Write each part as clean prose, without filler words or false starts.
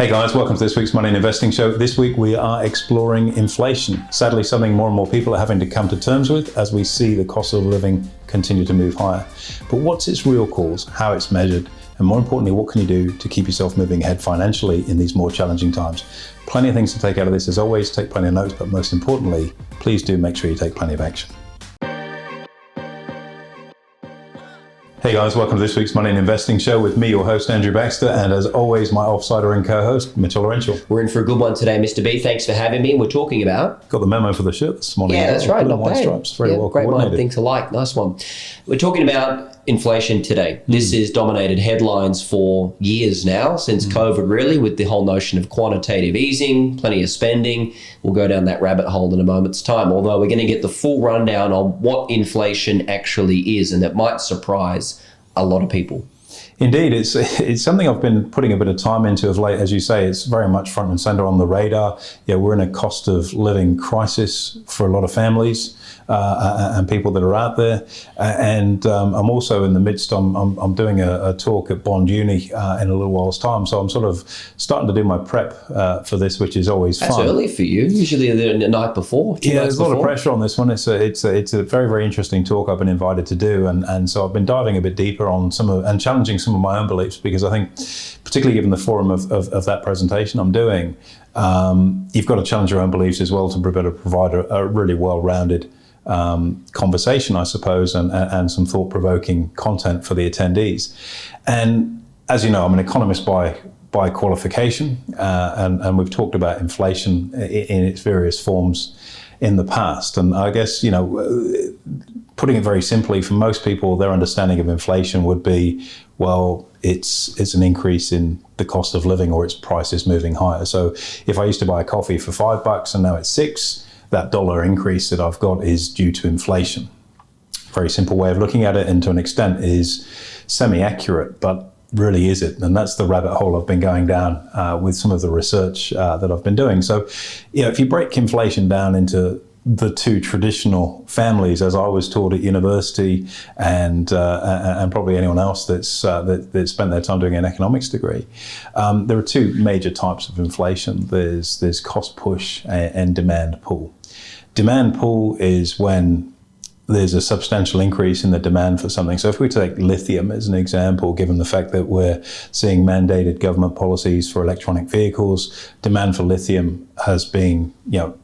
Hey guys, welcome to this week's Money and Investing Show. This week we are exploring inflation. Sadly, something more and more people are having to come to terms with as we see the cost of living continue to move higher. But what's its real cause, how it's measured, and more importantly, what can you do to keep yourself moving ahead financially in these more challenging times? Plenty of things to take out of this as always. Take plenty of notes, but most importantly, please do make sure you take plenty of action. Hey guys, welcome to this week's Money and Investing Show with me, your host, Andrew Baxter, and as always, my offsider and co-host, Mitch Olarenshaw. We're in for a good one today, Mr. B. Thanks for having me. We're talking about... Got the memo for the shirt this morning. Yeah, that's right. Blue Not and white bad. stripes. Very well great coordinated. mind, thing to like. Nice one. We're talking about inflation today. This has dominated headlines for years now, since COVID really, with the whole notion of quantitative easing, plenty of spending. We'll go down that rabbit hole in a moment's time, although we're going to get the full rundown on what inflation actually is, and that might surprise a lot of people. Indeed, it's something I've been putting a bit of time into of late. As you say, it's very much front and center on the radar. Yeah, we're in a cost of living crisis for a lot of families and people that are out there. And I'm also in the midst, I'm doing a talk at Bond Uni in a little while's time. So I'm sort of starting to do my prep for this, which is always fun. That's early for you. Usually the night before. Yeah, there's a lot of pressure on this one. It's a very, very interesting talk I've been invited to do. And so I've been diving a bit deeper on and challenging some of my own beliefs, because I think, particularly given the forum of that presentation I'm doing, you've got to challenge your own beliefs as well to be able to provide a really well-rounded conversation, I suppose, and some thought-provoking content for the attendees. And as you know, I'm an economist by qualification, and we've talked about inflation in its various forms in the past. And I guess, putting it very simply, for most people, their understanding of inflation would be, well, it's an increase in the cost of living, or its price is moving higher. So if I used to buy a coffee for $5 and now it's $6, that dollar increase that I've got is due to inflation. Very simple way of looking at it, and to an extent is semi-accurate, but really is it? And that's the rabbit hole I've been going down with some of the research that I've been doing. So, if you break inflation down into the two traditional families, as I was taught at university, and probably anyone else that spent their time doing an economics degree, there are two major types of inflation. There's cost push and demand pull. Demand pull is when there's a substantial increase in the demand for something. So if we take lithium as an example, given the fact that we're seeing mandated government policies for electronic vehicles, demand for lithium has been,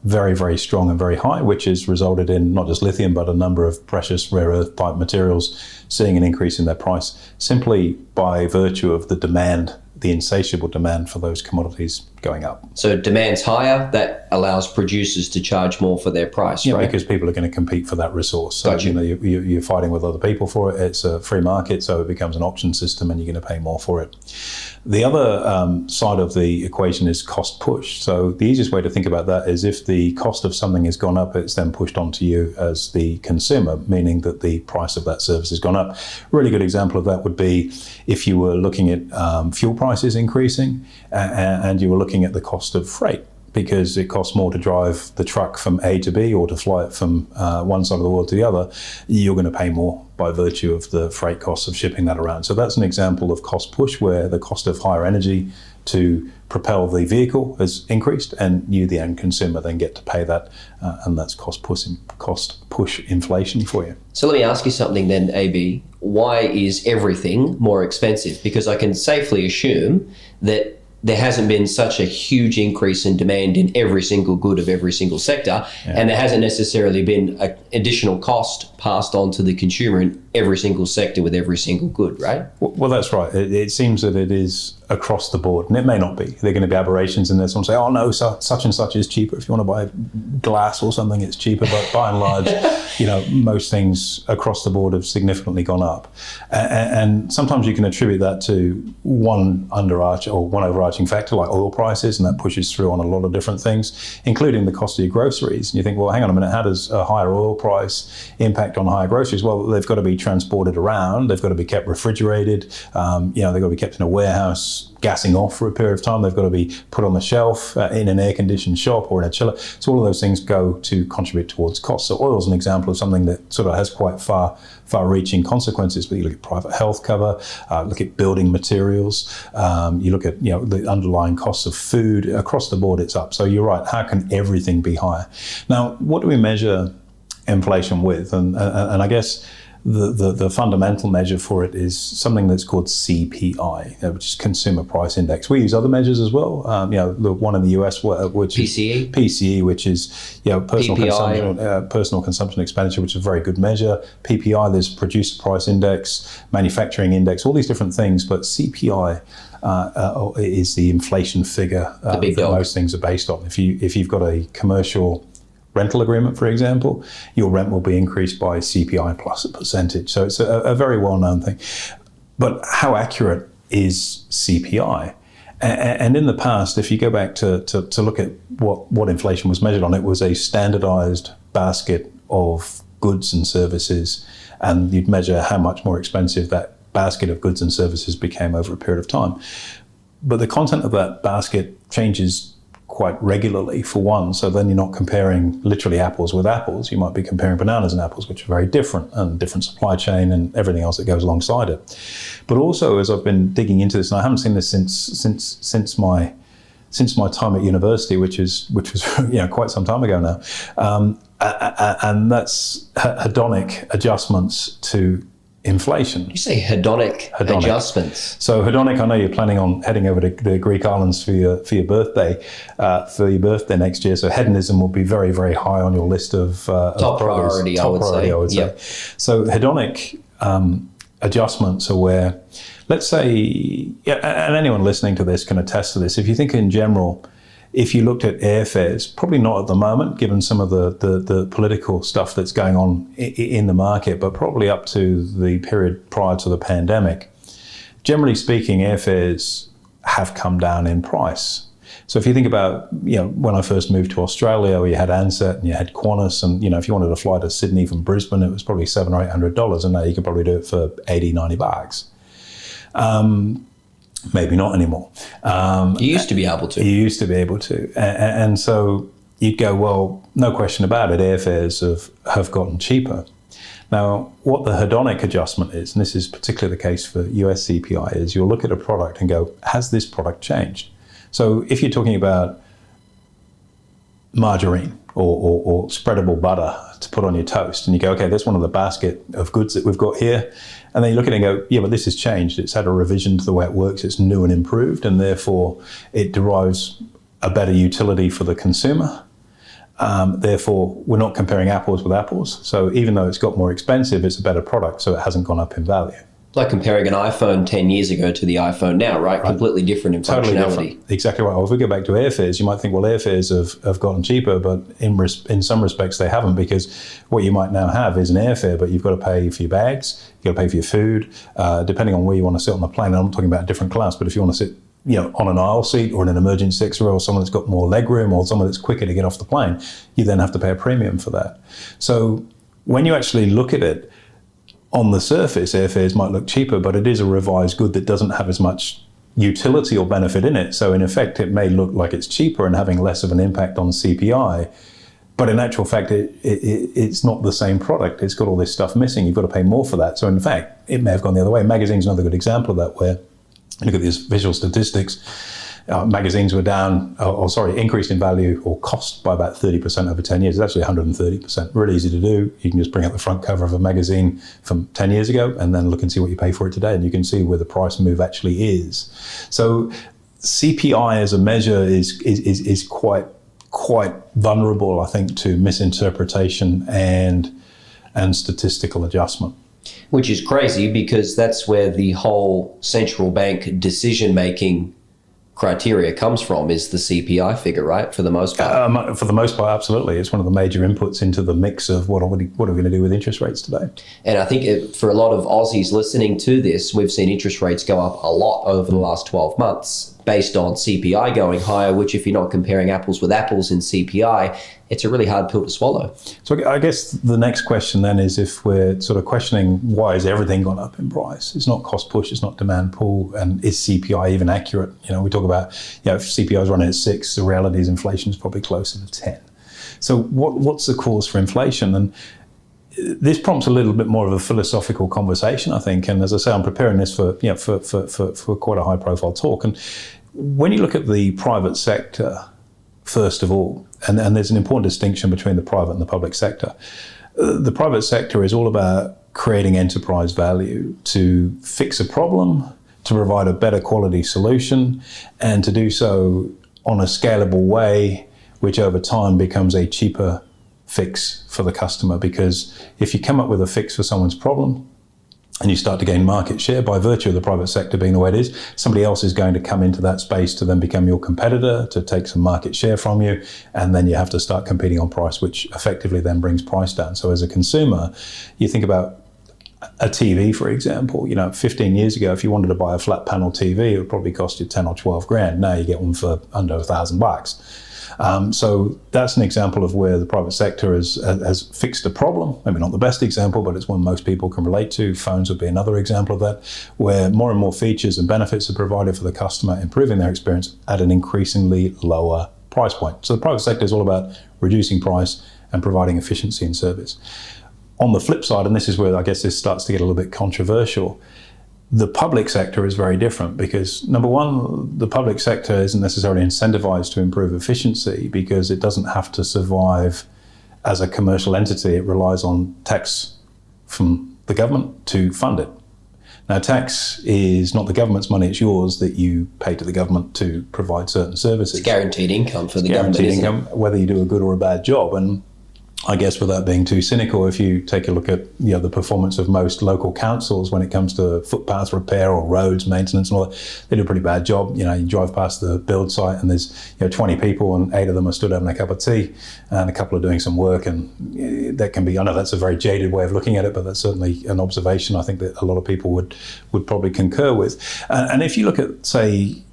very, very strong and very high, which has resulted in not just lithium, but a number of precious rare earth type materials seeing an increase in their price simply by virtue of the demand, the insatiable demand for those commodities going up. So demand's higher, that allows producers to charge more for their price, right? Because people are going to compete for that resource. So Gotcha. You're fighting with other people for it. It's a free market, so it becomes an auction system and you're going to pay more for it. The other side of the equation is cost push. So the easiest way to think about that is if the cost of something has gone up, it's then pushed onto you as the consumer, meaning that the price of that service has gone up. A really good example of that would be if you were looking at fuel prices increasing and you were looking at the cost of freight, because it costs more to drive the truck from A to B or to fly it from one side of the world to the other, you're going to pay more by virtue of the freight costs of shipping that around. So that's an example of cost push, where the cost of higher energy to propel the vehicle has increased, and you, the end consumer, then get to pay that, and that's cost push inflation for you. So let me ask you something then, AB. Why is everything more expensive? Because I can safely assume that there hasn't been such a huge increase in demand in every single good of every single sector, and there hasn't necessarily been an additional cost passed on to the consumer in every single sector with every single good, right? Well, that's right. It seems that it is across the board, and it may not be. There are going to be aberrations in there. Someone say, oh no, such and such is cheaper. If you want to buy glass or something, it's cheaper. But by and large, most things across the board have significantly gone up. And sometimes you can attribute that to one overarching factor like oil prices, and that pushes through on a lot of different things, including the cost of your groceries. And you think, well, hang on a minute, how does a higher oil price impact on higher groceries? Well, they've got to be transported around. They've got to be kept refrigerated. They've got to be kept in a warehouse gassing off for a period of time. They've got to be put on the shelf in an air-conditioned shop or in a chiller. So all of those things go to contribute towards cost. So oil is an example of something that sort of has quite far-reaching consequences. But you look at private health cover, look at building materials, you look at the underlying costs of food. Across the board, it's up. So you're right. How can everything be higher? Now, what do we measure inflation with? And I guess the fundamental measure for it is something that's called CPI, which is Consumer Price Index. We use other measures as well. The one in the US, which PCE? is PCE, which is personal consumption expenditure, which is a very good measure. PPI, there's Producer Price Index, Manufacturing Index, all these different things. But CPI is the inflation figure that most things are based on. If you've got a commercial rental agreement, for example, your rent will be increased by CPI plus a percentage. So it's a very well-known thing. But how accurate is CPI? And in the past, if you go back to look at what inflation was measured on, it was a standardized basket of goods and services, and you'd measure how much more expensive that basket of goods and services became over a period of time. But the content of that basket changes quite regularly, for one. So then you're not comparing literally apples with apples. You might be comparing bananas and apples, which are very different, and different supply chain and everything else that goes alongside it. But also, as I've been digging into this, and I haven't seen this since my time at university, which was quite some time ago now, and that's hedonic adjustments to inflation. You say hedonic adjustments. So hedonic, I know you're planning on heading over to the Greek islands for your birthday next year. So hedonism will be very, very high on your list of top priority, I would say. Yep. So hedonic adjustments are where, let's say, and anyone listening to this can attest to this. If you think in general, if you looked at airfares, probably not at the moment, given some of the political stuff that's going on in the market, but probably up to the period prior to the pandemic, generally speaking, airfares have come down in price. So if you think about, when I first moved to Australia, where you had Ansett and you had Qantas, and, if you wanted to fly to Sydney from Brisbane, it was probably $700 or $800, and now you could probably do it for $80, $90. Maybe not anymore. You used to be able to. You used to be able to. And so you'd go, well, no question about it, airfares have gotten cheaper. Now, what the hedonic adjustment is, and this is particularly the case for US CPI, is you'll look at a product and go, has this product changed? So if you're talking about margarine or spreadable butter to put on your toast, and you go, okay, that's one of the basket of goods that we've got here. And then you look at it and go, yeah, but this has changed. It's had a revision to the way it works. It's new and improved, and therefore it derives a better utility for the consumer. Therefore, we're not comparing apples with apples. So even though it's got more expensive, it's a better product, so it hasn't gone up in value. Like comparing an iPhone 10 years ago to the iPhone now, right? Completely different in functionality. Totally different. Exactly right. Well, if we go back to airfares, you might think, well, airfares have gotten cheaper, but in some respects they haven't, because what you might now have is an airfare, but you've got to pay for your bags, you've got to pay for your food, depending on where you want to sit on the plane. I'm not talking about a different class, but if you want to sit on an aisle seat or in an emergency exit row, or someone that's got more leg room, or someone that's quicker to get off the plane, you then have to pay a premium for that. So when you actually look at it, on the surface, airfares might look cheaper, but it is a revised good that doesn't have as much utility or benefit in it. So in effect, it may look like it's cheaper and having less of an impact on CPI, but in actual fact, it's not the same product. It's got all this stuff missing. You've got to pay more for that. So in fact, it may have gone the other way. Magazine's another good example of that, where you look at these visual statistics. Magazines were increased in value or cost by about 30% over 10 years. It's actually 130%. Really easy to do. You can just bring up the front cover of a magazine from 10 years ago and then look and see what you pay for it today, and you can see where the price move actually is. So CPI as a measure is quite vulnerable, I think, to misinterpretation and statistical adjustment. Which is crazy, because that's where the whole central bank decision-making criteria comes from, is the CPI figure, right? For the most part. For the most part, absolutely. It's one of the major inputs into the mix of what are we going to do with interest rates today. And I think for a lot of Aussies listening to this, we've seen interest rates go up a lot over the last 12 months. based on CPI going higher, which if you're not comparing apples with apples in CPI, it's a really hard pill to swallow. So I guess the next question then is, if we're sort of questioning why has everything gone up in price? It's not cost push, it's not demand pull, and is CPI even accurate? We talk about, if CPI is running at 6, the reality is inflation is probably closer to 10. So what's the cause for inflation? And this prompts a little bit more of a philosophical conversation, I think. And as I say, I'm preparing this for quite a high profile talk. And when you look at the private sector, first of all, and there's an important distinction between the private and the public sector. The private sector is all about creating enterprise value to fix a problem, to provide a better quality solution, and to do so on a scalable way, which over time becomes a cheaper fix for the customer. Because if you come up with a fix for someone's problem and you start to gain market share by virtue of the private sector being the way it is, somebody else is going to come into that space to then become your competitor, to take some market share from you, and then you have to start competing on price, which effectively then brings price down. So as a consumer, you think about a TV, for example. 15 years ago, if you wanted to buy a flat panel TV, it would probably cost you 10 or 12 grand. Now you get one for under $1,000. So that's an example of where the private sector has fixed a problem. Maybe not the best example, but it's one most people can relate to. Phones would be another example of that, where more and more features and benefits are provided for the customer, improving their experience at an increasingly lower price point. So the private sector is all about reducing price and providing efficiency in service. On the flip side, and this is where I guess this starts to get a little bit controversial, the public sector is very different, because number one, the public sector isn't necessarily incentivized to improve efficiency because it doesn't have to survive as a commercial entity. It relies on tax from the government to fund it. Now, tax is not the government's money, it's yours, that you pay to the government to provide certain services. It's guaranteed income for the government, guaranteed income, whether you do a good or a bad job. And I guess without being too cynical, if you take a look at the performance of most local councils when it comes to footpath repair or roads maintenance and all that, they do a pretty bad job. You drive past the build site and there's 20 people and 8 of them are stood having a cup of tea and a couple are doing some work, and that can be, I know that's a very jaded way of looking at it, but that's certainly an observation I think that a lot of people would probably concur with. And if you look at, say,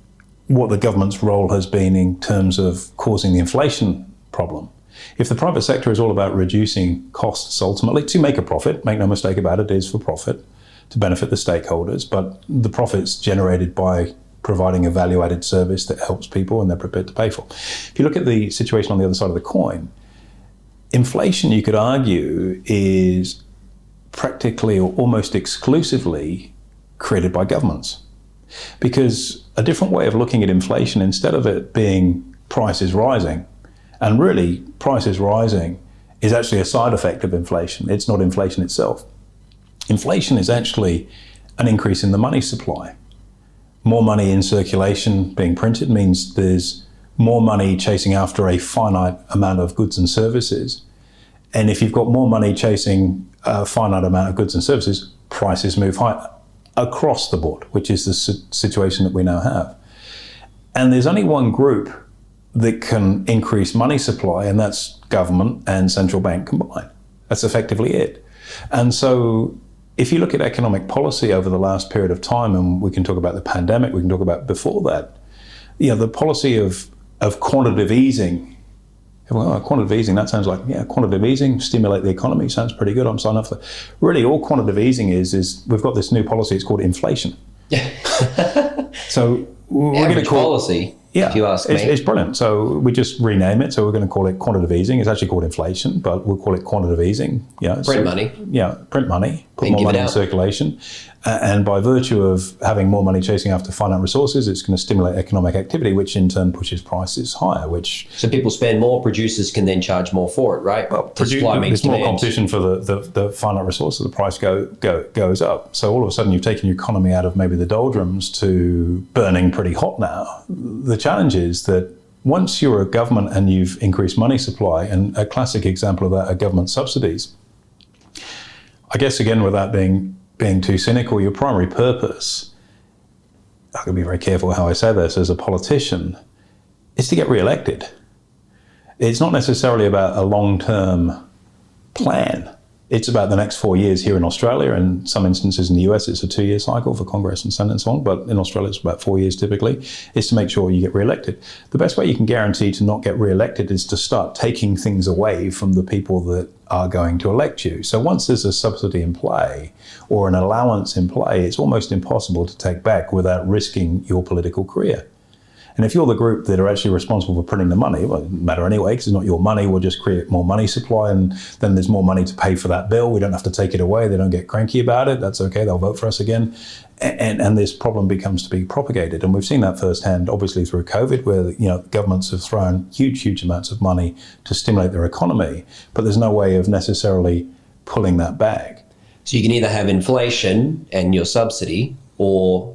what the government's role has been in terms of causing the inflation problem, if the private sector is all about reducing costs ultimately to make a profit, make no mistake about it, it is for profit, to benefit the stakeholders, but the profit's generated by providing a value-added service that helps people and they're prepared to pay for. If you look at the situation on the other side of the coin, inflation, you could argue, is practically or almost exclusively created by governments. Because a different way of looking at inflation, instead of it being prices rising, and really, prices rising is actually a side effect of inflation. It's not inflation itself. Inflation is actually an increase in the money supply. More money in circulation being printed means there's more money chasing after a finite amount of goods and services. And if you've got more money chasing a finite amount of goods and services, prices move higher across the board, which is the situation that we now have. And there's only one group that can increase money supply, and that's government and central bank combined. That's effectively it. And so if you look at economic policy over the last period of time, and we can talk about the pandemic, we can talk about before that, the policy of quantitative easing. Well, quantitative easing, that sounds like, quantitative easing, stimulate the economy, sounds pretty good, I'm signing up for that. Really, all quantitative easing is we've got this new policy, it's called inflation. So we're going to call policy. Yeah, if you ask me. It's brilliant. So we just rename it. So we're going to call it quantitative easing. It's actually called inflation, but we'll call it quantitative easing. Print money. Yeah, print money, put more money in circulation. And by virtue of having more money chasing after finite resources, it's going to stimulate economic activity, which in turn pushes prices higher. So people spend more, producers can then charge more for it, right? Well, there's more competition for the finite resource, so the price goes up. So all of a sudden you've taken your economy out of maybe the doldrums to burning pretty hot now. The challenge is that once you're a government and you've increased money supply, and a classic example of that are government subsidies, I guess again without being too cynical, your primary purpose, I can be very careful how I say this as a politician, is to get re-elected. It's not necessarily about a long-term plan. It's about the next 4 years here in Australia. In some instances in the US, it's a 2-year cycle for Congress and Senate and so on. But in Australia, it's about 4 years typically, is to make sure you get re-elected. The best way you can guarantee to not get re-elected is to start taking things away from the people that are going to elect you. So once there's a subsidy in play or an allowance in play, it's almost impossible to take back without risking your political career. And if you're the group that are actually responsible for printing the money, well, it doesn't matter anyway, because it's not your money, we'll just create more money supply, and then there's more money to pay for that bill. We don't have to take it away. They don't get cranky about it. That's okay. They'll vote for us again. And this problem becomes to be propagated. And we've seen that firsthand, obviously, through COVID, where governments have thrown huge amounts of money to stimulate their economy, but there's no way of necessarily pulling that back. So you can either have inflation and your subsidy, or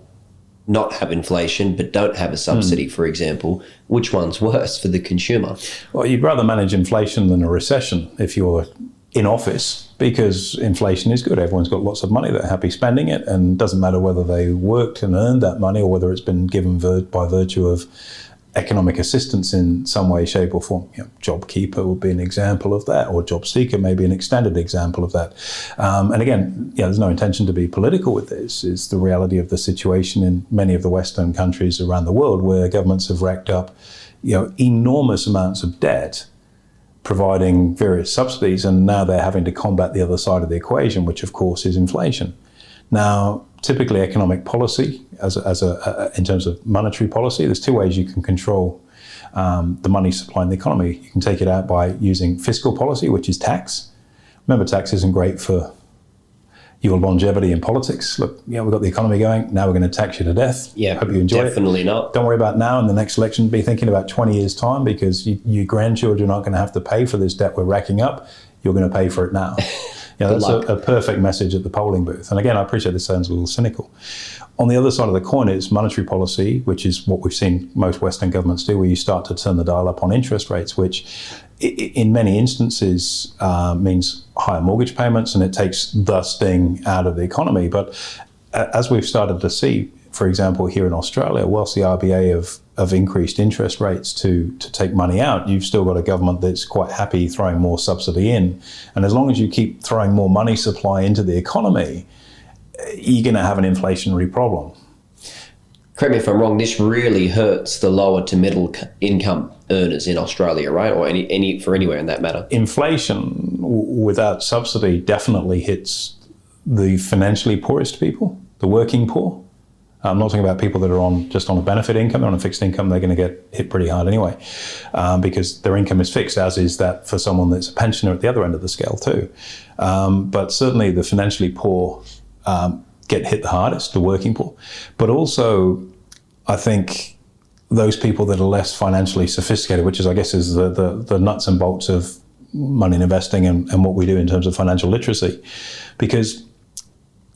not have inflation but don't have a subsidy, for example. Which one's worse for the consumer? Well, you'd rather manage inflation than a recession if you're in office, because inflation is good. Everyone's got lots of money. They're happy spending it, and it doesn't matter whether they worked and earned that money or whether it's been given by virtue of economic assistance in some way, shape or form. JobKeeper would be an example of that, or Job Seeker may be an extended example of that. And again, there's no intention to be political with this. It's the reality of the situation in many of the Western countries around the world, where governments have racked up enormous amounts of debt, providing various subsidies, and now they're having to combat the other side of the equation, which of course is inflation. Now, typically economic policy, in terms of monetary policy, there's two ways you can control the money supply in the economy. You can take it out by using fiscal policy, which is tax. Remember, tax isn't great for your longevity in politics. Look, we've got the economy going. Now we're going to tax you to death. Yeah, hope you enjoy definitely it. Not. Don't worry about now and the next election. Be thinking about 20 years' time, because your grandchildren aren't going to have to pay for this debt we're racking up. You're going to pay for it now. That's a perfect message at the polling booth. And again, I appreciate this sounds a little cynical. On the other side of the coin is monetary policy, which is what we've seen most Western governments do, where you start to turn the dial up on interest rates, which in many instances means higher mortgage payments, and it takes the sting out of the economy. But as we've started to see, for example, here in Australia, whilst the RBA have increased interest rates to take money out, you've still got a government that's quite happy throwing more subsidy in. And as long as you keep throwing more money supply into the economy, you're going to have an inflationary problem. Correct me if I'm wrong, this really hurts the lower to middle income earners in Australia, right? Or any for anywhere in that matter. Inflation without subsidy definitely hits the financially poorest people, the working poor. I'm not talking about people that are just on a benefit income. They're on a fixed income. They're going to get hit pretty hard anyway, because their income is fixed, as is that for someone that's a pensioner at the other end of the scale too. But certainly the financially poor get hit the hardest, the working poor. But also, I think those people that are less financially sophisticated, which is, I guess, is the nuts and bolts of money and investing and what we do in terms of financial literacy. Because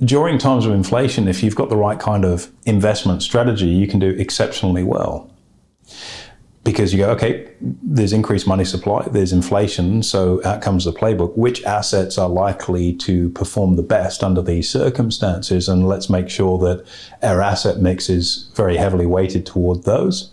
during times of inflation, if you've got the right kind of investment strategy, you can do exceptionally well. Because you go, okay, there's increased money supply, there's inflation, so out comes the playbook. Which assets are likely to perform the best under these circumstances? And let's make sure that our asset mix is very heavily weighted toward those,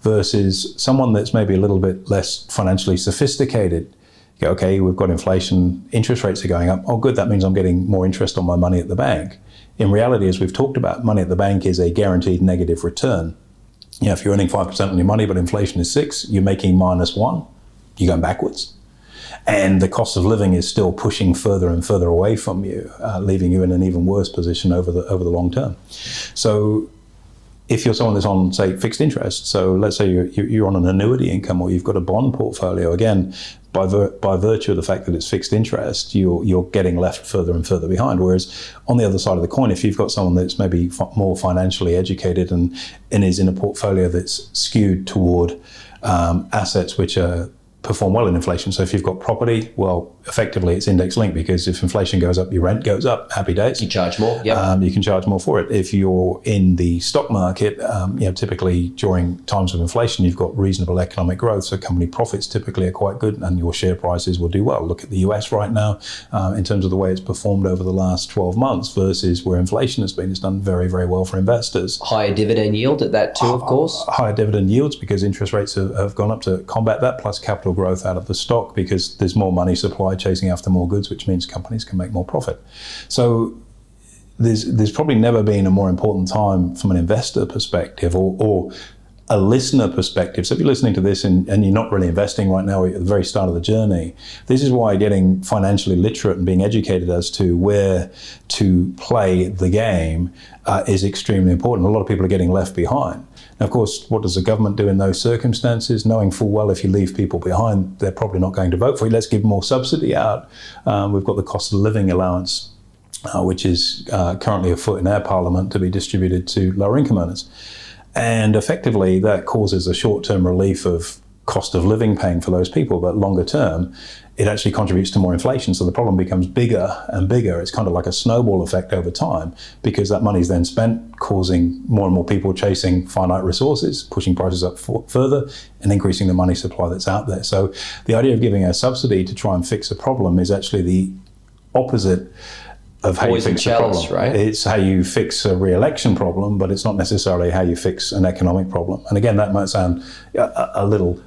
versus someone that's maybe a little bit less financially sophisticated. You go, okay, we've got inflation, interest rates are going up. Oh, good, that means I'm getting more interest on my money at the bank. In reality, as we've talked about, money at the bank is a guaranteed negative return. If you're earning 5% on your money, but inflation is 6%, you're making -1, you're going backwards. And the cost of living is still pushing further and further away from you, leaving you in an even worse position over the long term. So if you're someone that's on, say, fixed interest, so let's say you're on an annuity income, or you've got a bond portfolio, again, by virtue of the fact that it's fixed interest, you're getting left further and further behind. Whereas on the other side of the coin, if you've got someone that's maybe more financially educated and is in a portfolio that's skewed toward assets which perform well in inflation. So if you've got property, well, effectively it's index linked, because if inflation goes up, your rent goes up. Happy days. You charge more. Yeah. You can charge more for it. If you're in the stock market, typically during times of inflation, you've got reasonable economic growth. So company profits typically are quite good, and your share prices will do well. Look at the US right now in terms of the way it's performed over the last 12 months versus where inflation has been. It's done very, very well for investors. Higher dividend yield at that too, of course. Higher dividend yields, because interest rates have gone up to combat that, plus capital natural growth out of the stock because there's more money supply chasing after more goods, which means companies can make more profit. So there's probably never been a more important time from an investor perspective or a listener perspective. So if you're listening to this and you're not really investing right now at the very start of the journey, this is why getting financially literate and being educated as to where to play the game is extremely important. A lot of people are getting left behind. Now, of course, what does the government do in those circumstances? Knowing full well if you leave people behind, they're probably not going to vote for you. Let's give more subsidy out. We've got the cost of living allowance, which is currently afoot in our parliament to be distributed to lower income earners. And effectively, that causes a short-term relief of cost of living pain for those people, but longer term, it actually contributes to more inflation. So the problem becomes bigger and bigger. It's kind of like a snowball effect over time because that money is then spent, causing more and more people chasing finite resources, pushing prices up further and increasing the money supply that's out there. So the idea of giving a subsidy to try and fix a problem is actually the opposite of how you fix a problem. Right? It's how you fix a re-election problem, but it's not necessarily how you fix an economic problem. And again, that might sound a little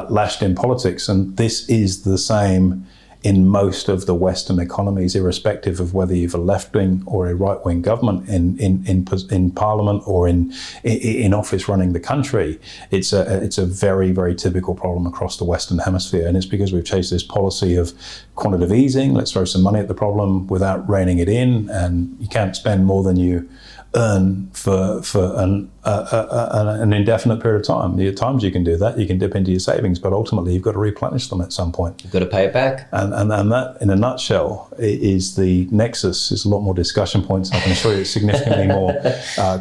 lashed in politics, and this is the same in most of the Western economies, irrespective of whether you've a left-wing or a right-wing government in Parliament or in office running the country. It's a very, very typical problem across the Western Hemisphere, and it's because we've chased this policy of quantitative easing. Let's throw some money at the problem without reining it in, and you can't spend more than you earn for an indefinite period of time. There are times you can do that, you can dip into your savings, but ultimately you've got to replenish them at some point. You've got to pay it back. And that, in a nutshell, is the nexus. There's a lot more discussion points. I can assure you it's significantly more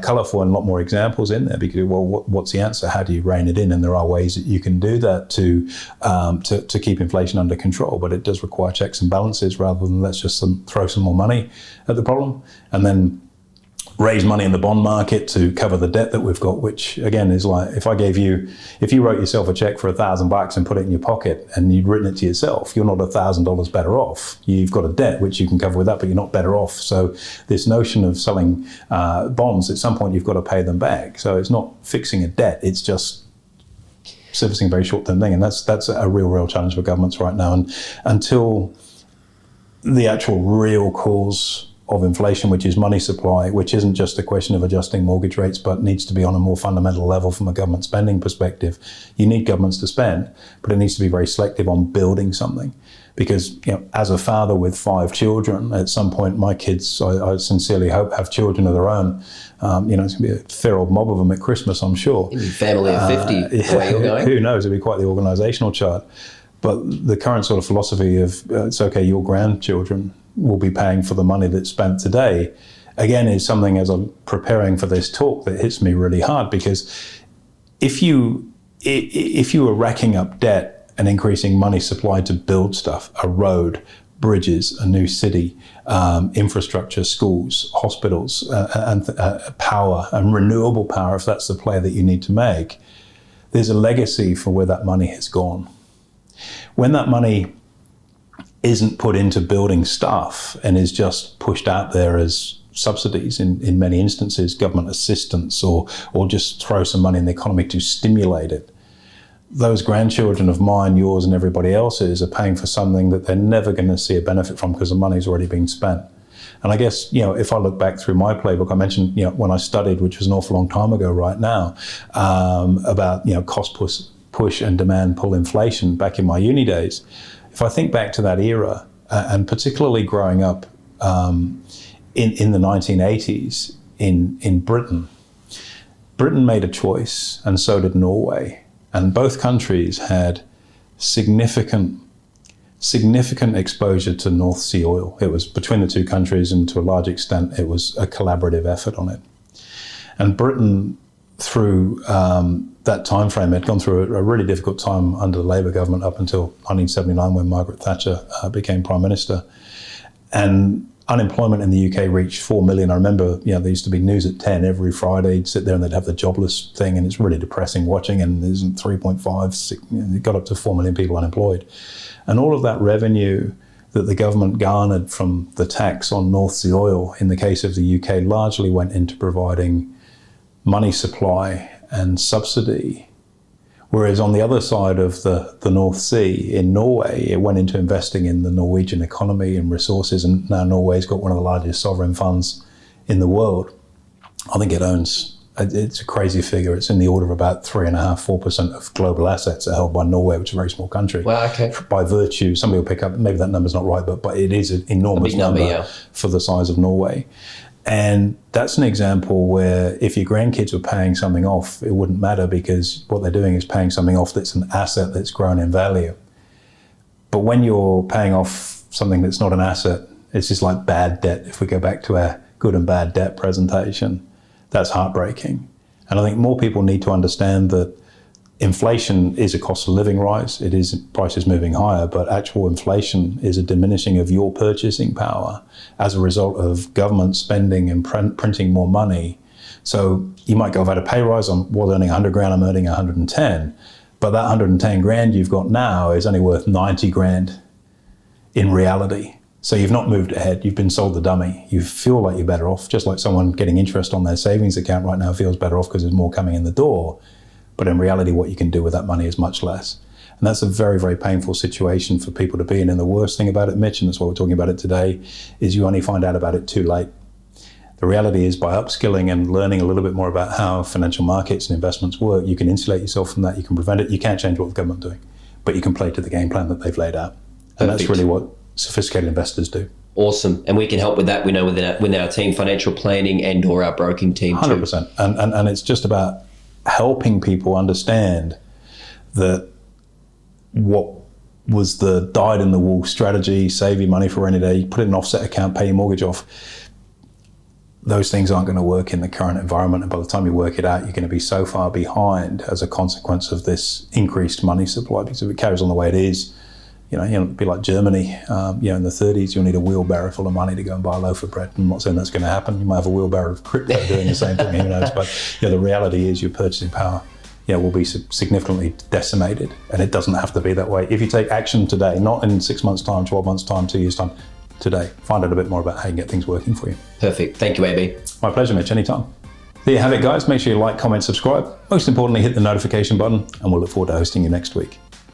colourful and a lot more examples in there because, well, what's the answer? How do you rein it in? And there are ways that you can do that to keep inflation under control, but it does require checks and balances rather than let's just throw some more money at the problem and then raise money in the bond market to cover the debt that we've got, which again is like if you wrote yourself a check for $1,000 and put it in your pocket and you'd written it to yourself, you're not $1,000 better off. You've got a debt which you can cover with that, but you're not better off. So this notion of selling bonds, at some point you've got to pay them back. So it's not fixing a debt, it's just servicing a very short-term thing, and that's a real challenge for governments right now. And until the actual real cause of inflation, which is money supply, which isn't just a question of adjusting mortgage rates, but needs to be on a more fundamental level from a government spending perspective. You need governments to spend, but it needs to be very selective on building something. Because, as a father with 5 children, at some point my kids, I sincerely hope, have children of their own. It's going to be a fair old mob of them at Christmas, I'm sure. In your family of 50, the way you're going. Who knows? It'll be quite the organisational chart. But the current sort of philosophy of it's okay, your grandchildren will be paying for the money that's spent today, again, is something as I'm preparing for this talk that hits me really hard, because if you were racking up debt and increasing money supply to build stuff, a road, bridges, a new city, infrastructure, schools, hospitals, and power and renewable power, if that's the play that you need to make, there's a legacy for where that money has gone. When that money isn't put into building stuff and is just pushed out there as subsidies in many instances, government assistance, or just throw some money in the economy to stimulate it, those grandchildren of mine, yours and everybody else's are paying for something that they're never going to see a benefit from because the money's already been spent. And I guess, if I look back through my playbook, I mentioned, when I studied, which was an awful long time ago right now, about, cost push and demand pull inflation back in my uni days. If I think back to that era, and particularly growing up in the 1980s in Britain made a choice, and so did Norway. And both countries had significant exposure to North Sea oil. It was between the two countries, and to a large extent, it was a collaborative effort on it. And Britain, through that time frame, had gone through a really difficult time under the Labour government up until 1979, when Margaret Thatcher became Prime Minister. And unemployment in the UK reached 4 million. I remember, there used to be news at 10 every Friday. You'd sit there and they'd have the jobless thing, and it's really depressing watching. And there's 3.5, it got up to 4 million people unemployed. And all of that revenue that the government garnered from the tax on North Sea oil, in the case of the UK, largely went into providing money supply and subsidy, Whereas on the other side of the North Sea, in Norway, it went into investing in the Norwegian economy and resources, and now Norway's got one of the largest sovereign funds in the world. I think it owns, it's a crazy figure, it's in the order of about 3.5–4% of global assets are held by Norway, which is a very small country. Wow, okay. By virtue, somebody will pick up, maybe that number's not right, but it is an enormous number for the size of Norway. And that's an example where if your grandkids were paying something off, it wouldn't matter, because what they're doing is paying something off that's an asset that's grown in value. But when you're paying off something that's not an asset, it's just like bad debt. If we go back to our good and bad debt presentation, that's heartbreaking. And I think more people need to understand that inflation is a cost of living rise. It is prices moving higher, but actual inflation is a diminishing of your purchasing power as a result of government spending and printing more money. So you might go, I've had a pay rise, I was earning 100 grand, I'm earning 110. But that 110 grand you've got now is only worth 90 grand in reality. So you've not moved ahead, you've been sold the dummy. You feel like you're better off, just like someone getting interest on their savings account right now feels better off because there's more coming in the door. But in reality, what you can do with that money is much less. And that's a very, very painful situation for people to be in. And the worst thing about it, Mitch, and that's why we're talking about it today, is you only find out about it too late. The reality is, by upskilling and learning a little bit more about how financial markets and investments work, you can insulate yourself from that, you can prevent it. You can't change what the government is doing, but you can play to the game plan that they've laid out. And Perfect. That's really what sophisticated investors do. Awesome. And we can help with that, we know, within our team, financial planning and or our broking team too. 100%. And it's just about helping people understand that what was the dyed-in-the-wool strategy, save your money for a rainy day, put it in an offset account, pay your mortgage off, those things aren't going to work in the current environment. And by the time you work it out, you're going to be so far behind as a consequence of this increased money supply. Because if it carries on the way it is, you'll be like Germany, in the 30s, you'll need a wheelbarrow full of money to go and buy a loaf of bread. I'm not saying that's going to happen. You might have a wheelbarrow of crypto doing the same thing, who knows? But the reality is your purchasing power will be significantly decimated. And it doesn't have to be that way. If you take action today, not in 6 months' time, 12 months' time, 2 years' time, today, find out a bit more about how you can get things working for you. Perfect. Thank you, AB. My pleasure, Mitch. Anytime. There you have it, guys. Make sure you like, comment, subscribe. Most importantly, hit the notification button, and we'll look forward to hosting you next week.